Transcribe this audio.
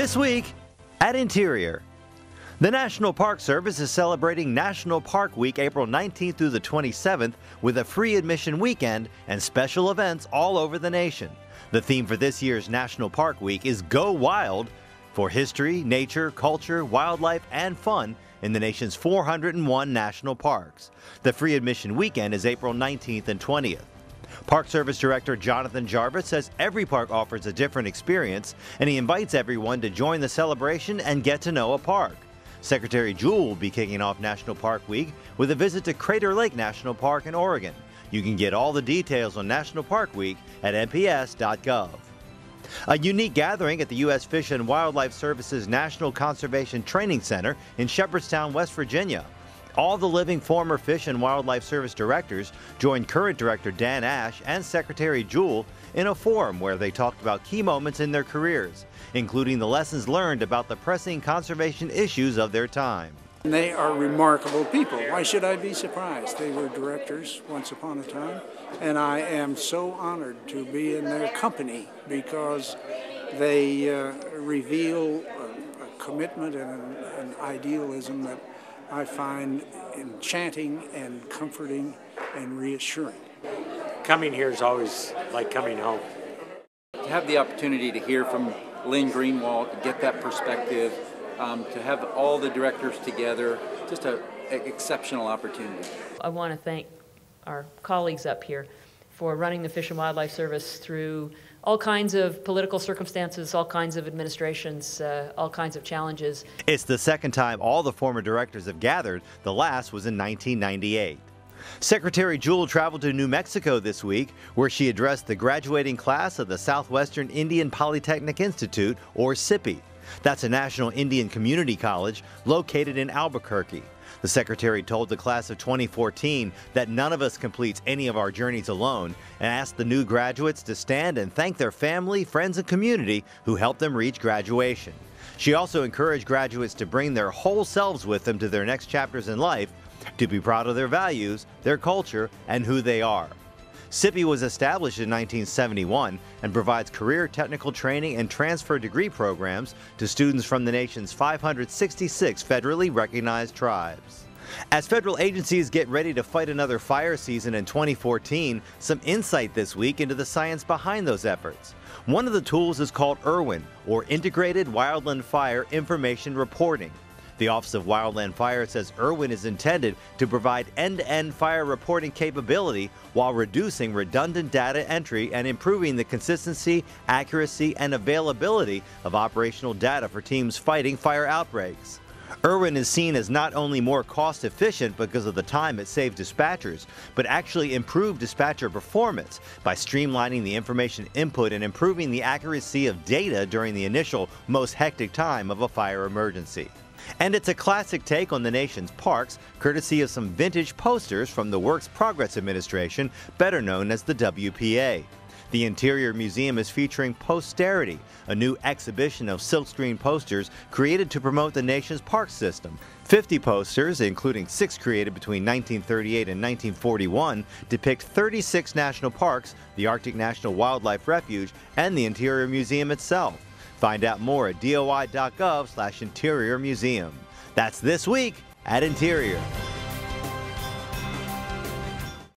This week at Interior. The National Park Service is celebrating National Park Week April 19th through the 27th with a free admission weekend and special events all over the nation. The theme for this year's National Park Week is Go Wild, for history, nature, culture, wildlife, and fun in the nation's 401 national parks. The free admission weekend is April 19th and 20th. Park Service Director Jonathan Jarvis says every park offers a different experience, and he invites everyone to join the celebration and get to know a park. Secretary Jewell will be kicking off National Park Week with a visit to Crater Lake National Park in Oregon. You can get all the details on National Park Week at nps.gov. A unique gathering at the U.S. Fish and Wildlife Service's National Conservation Training Center in Shepherdstown, West Virginia. All the living former Fish and Wildlife Service directors joined current Director Dan Ash and Secretary Jewell in a forum where they talked about key moments in their careers, including the lessons learned about the pressing conservation issues of their time. They are remarkable people. Why should I be surprised? They were directors once upon a time, and I am so honored to be in their company because they reveal a commitment and an idealism that I find enchanting and comforting and reassuring. Coming here is always like coming home. To have the opportunity to hear from Lynn Greenwald, to get that perspective, to have all the directors together, just an exceptional opportunity. I want to thank our colleagues up here for running the Fish and Wildlife Service through all kinds of political circumstances, all kinds of administrations, all kinds of challenges. It's the second time all the former directors have gathered. The last was in 1998. Secretary Jewell traveled to New Mexico this week, where she addressed the graduating class of the Southwestern Indian Polytechnic Institute, or SIPI. That's a national Indian community college located in Albuquerque. The Secretary told the class of 2014 that none of us completes any of our journeys alone, and asked the new graduates to stand and thank their family, friends, and community who helped them reach graduation. She also encouraged graduates to bring their whole selves with them to their next chapters in life, to be proud of their values, their culture, and who they are. SIPI was established in 1971 and provides career technical training and transfer degree programs to students from the nation's 566 federally recognized tribes. As federal agencies get ready to fight another fire season in 2014, some insight this week into the science behind those efforts. One of the tools is called IRWIN, or Integrated Wildland Fire Information Reporting. The Office of Wildland Fire says IRWIN is intended to provide end-to-end fire reporting capability while reducing redundant data entry and improving the consistency, accuracy, and availability of operational data for teams fighting fire outbreaks. IRWIN is seen as not only more cost-efficient because of the time it saves dispatchers, but actually improved dispatcher performance by streamlining the information input and improving the accuracy of data during the initial, most hectic time of a fire emergency. And it's a classic take on the nation's parks, courtesy of some vintage posters from the Works Progress Administration, better known as the WPA. The Interior Museum is featuring Posterity, a new exhibition of silkscreen posters created to promote the nation's park system. 50 posters, including 6 created between 1938 and 1941, depict 36 national parks, the Arctic National Wildlife Refuge, and the Interior Museum itself. Find out more at doi.gov/Interior Museum. That's this week at Interior.